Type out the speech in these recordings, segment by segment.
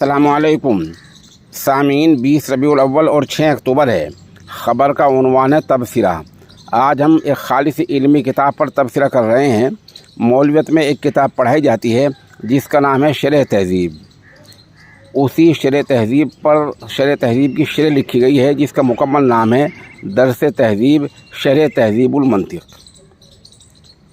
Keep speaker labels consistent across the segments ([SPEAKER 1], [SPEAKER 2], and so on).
[SPEAKER 1] अस्सलामुअलैकुम सामीन। 20 रबीउल अव्वल और 6 अक्टूबर है। ख़बर का उन्वान है तबसिरा। आज हम एक खालिस इल्मी किताब पर तबसिरा कर रहे हैं। मौलवियत में एक किताब पढ़ाई जाती है जिसका नाम है शरह तहज़ीब। उसी शरह तहज़ीब की शरह लिखी गई है जिसका मुकम्मल नाम है दर्स तहज़ीब शरह तहज़ीबुल मंतिक़।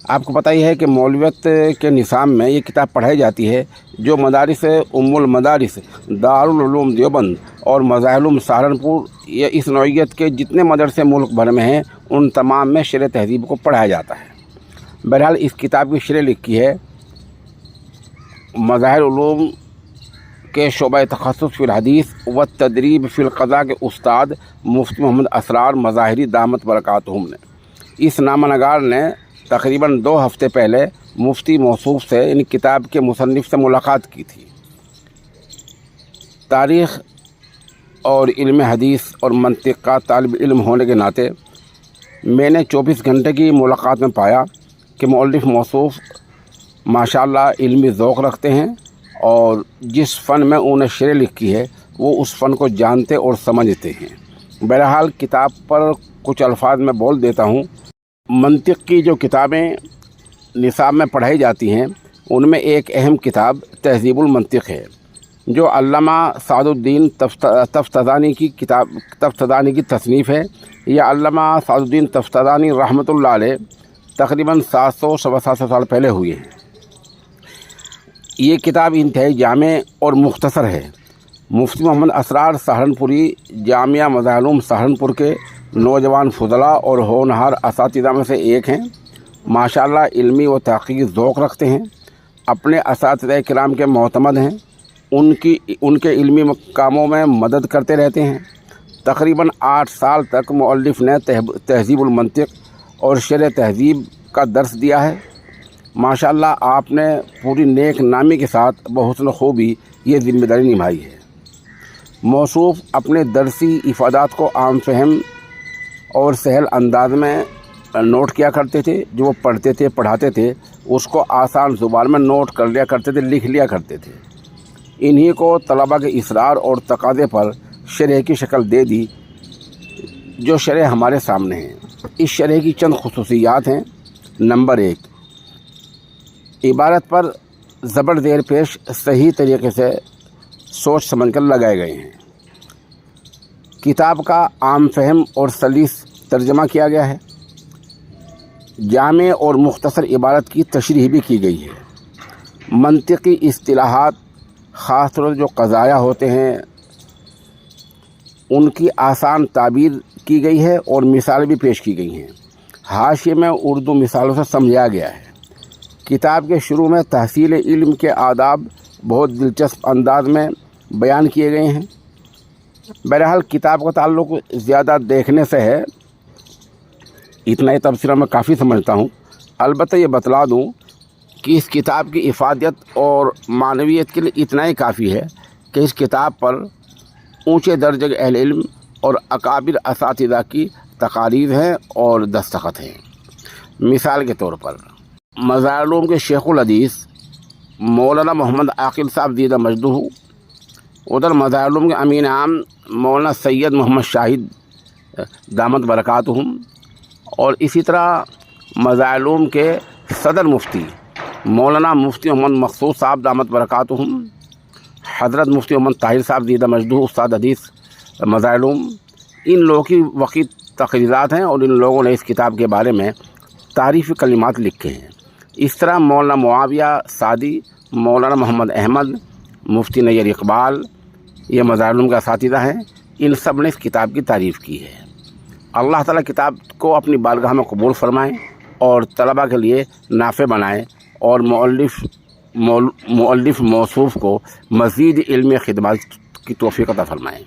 [SPEAKER 1] आपको पता ही है कि मौलवियत के निज़ाम में ये किताब पढ़ाई जाती है जो मदारिस उम्मुल मदारिस दारुल उलूम देवबंद और मज़ाहिर सहारनपुर, ये इस नौइयत के जितने मदरसे मुल्क भर में हैं उन तमाम में शरह तहज़ीब को पढ़ाया जाता है। बहरहाल इस किताब की शरह लिखी है मज़ाहिर उलूम के शोबा तख़स्सुस फ़िल हदीस व तदरीब फ़िल क़ज़ा के उस्ताद मुफ्ती मोहम्मद असरार मज़ाहिरी दामत बरकातुहुम ने। इस नामनगार ने तकरीबन 2 हफ़्ते पहले मुफ्ती मौसूफ़ से इन किताब के मुसन्निफ़ से मुलाकात की थी। तारीख़ और इल्म हदीस और मंतिक़ का तालिब इल्म होने के नाते मैंने 24 घंटे की मुलाकात में पाया कि मुअल्लिफ़ मौसूफ़ माशाअल्लाह इल्मी ज़ौक़ रखते हैं और जिस फ़न में उन्हें शरह लिखी है वो उस फ़न को जानते और समझते हैं। बहरहाल किताब पर कुछ अल्फाज में बोल देता हूँ। मंतिक़ की जो किताबें निसाब में पढ़ाई जाती हैं उनमें एक अहम किताब तहज़ीबुल मंतिक़ है जो अल्लामा सादुद्दीन तफ्ताज़ानी की तसनीफ़ है। यह अल्लामा सादुद्दीन तफ्ताज़ानी रहमतुल्लाह अलैह तकरीबन 700-750 साल पहले हुई है। ये किताब इंतहाई जामे और मुख्तसर है। मुफ्ती मोहम्मद असरार सहारनपुरी जामिया मज़ाहिर सहारनपुर के नौजवान फुज़ला और होनहार असातिज़ा में से एक हैं। माशाअल्लाह इल्मी व तहक़ीक़ी ज़ौक़ रखते हैं। अपने असातिज़ा किराम के मोतमद हैं। उनके इल्मी कामों में मदद करते रहते हैं। तकरीबन 8 साल तक मुअल्लिफ़ ने तहज़ीबुल मंतिक़ और शरह तहज़ीब का दर्स दिया है। माशाअल्लाह आपने पूरी नेक नामी के साथ बहुस्न खूबी ये ज़िम्मेदारी निभाई है। मौसूफ़ अपने दरसी इफ़ादात को आम फ़हम और सहल अंदाज में नोट किया करते थे। जो वो पढ़ते थे पढ़ाते थे उसको आसान ज़ुबान में नोट कर लिया करते थे, लिख लिया करते थे। इन्हीं को तलबा के इसरार और तकाज़े पर शरह की शक्ल दे दी जो शरह हमारे सामने है। इस शरह की चंद खुसूसियात हैं। नंबर 1, इबारत पर ज़बर ज़ेर पेश सही तरीके से सोच समझ कर लगाए गए हैं। किताब का आम फ़हम और सलीस तर्जमा किया गया है। जामे और मुख्तसर इबारत की तशरीह भी की गई है। मंतिक़ी इस्तिलाहात ख़ास तौर से जो क़ज़ाया होते हैं उनकी आसान ताबीर की गई है और मिसाल भी पेश की गई हैं। हाशिए में उर्दू मिसालों से समझाया गया है। किताब के शुरू में तहसील इल्म के आदाब बहुत दिलचस्प अंदाज में बयान किए गए हैं। बहरहाल किताब का ताल्लुक़ ज़्यादा देखने से है, इतना ही तबसरा मैं काफ़ी समझता हूँ। अलबत्ता ये बतला दूँ कि इस किताब की इफ़ादत और मानवियत के लिए इतना ही काफ़ी है कि इस किताब पर ऊँचे दर्जे के अहले इल्म और अकाबिर असातिज़ा की तकारीर हैं और दस्तखत हैं। मिसाल के तौर पर मज़ाहिर उलूम के शेखुल हदीस मौलाना मोहम्मद आकिल साहब ज़ीदा मजदूह, उधर मज़ाहिर उलूम के अमीन आम मौलाना सैयद मोहम्मद शाहिद दामत बरकातुहुम, और इसी तरह मज़ाहिर उलूम के सदर मुफ्ती मौलाना मुफ्ती मोहम्मद मक़सूद साहब दामत बरकातुहुम, हज़रत मुफ्ती मोहम्मद ताहिर साहब ज़ीदा मजदूह उस्ताद हदीस मज़ाहिर उलूम, इन लोगों की वक़ी तक़रीरात हैं और इन लोगों ने इस किताब के बारे में तारीफ़ी कलिमात लिखे हैं। इस तरह मौलाना मुआविया सादी, मौलाना मोहम्मद अहमद, मुफ्ती नैयर इकबाल, ये मज़ाहिर उलूम का असातिज़ा हैं। इन सब ने इस किताब की तारीफ़ की है। अल्लाह ताला किताब को अपनी बारगाह में कबूल फरमाएँ और तलबा के लिए नाफ़े बनाएँ और मुअल्लिफ़ मौसूफ़ को मज़ीद इल्मी ख़िदमत की तौफ़ीक़ अता फरमाएँ।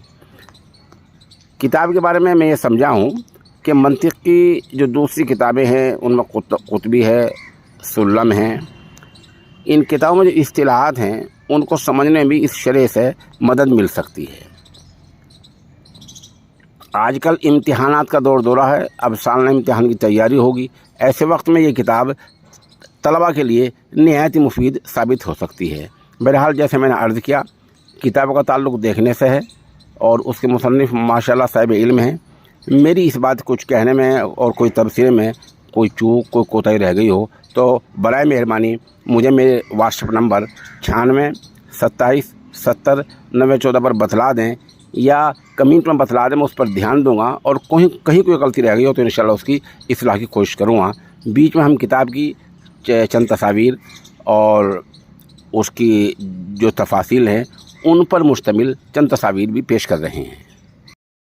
[SPEAKER 1] किताब के बारे में मैं ये समझा हूँ कि मंतिक़ की जो दूसरी किताबें हैं उनमें कुतबी है, सुल्लम हैं। इन किताबों में जो इस्तिलाहात हैं उनको समझने में भी इस शरह से मदद मिल सकती है। आजकल इम्तिहानात का दौरा है, अब सालाना इम्तिहान की तैयारी होगी। ऐसे वक्त में ये किताब तलबा के लिए निहायत मुफीद साबित हो सकती है। बहरहाल जैसे मैंने अर्ज़ किया किताब का ताल्लुक़ देखने से है और उसके मुसन्निफ़ माशाल्लाह साहिब इल्म हैं। मेरी इस बात कुछ कहने में और कोई तबसरे में कोई चूक कोई कोताही रह गई हो तो बराए मेहरबानी मुझे मेरे व्हाट्सएप नंबर 96 27 70 90 14 पर बतला दें या कमेंट में बतला दें, मैं उस पर ध्यान दूंगा और कहीं कोई गलती रह गई हो तो इंशाल्लाह उसकी इस्लाह की कोशिश करूँगा। बीच में हम किताब की चंद तस्वीर और उसकी जो तफासिल हैं उन पर मुश्तमिल चंद तस्वीर भी पेश कर रहे हैं।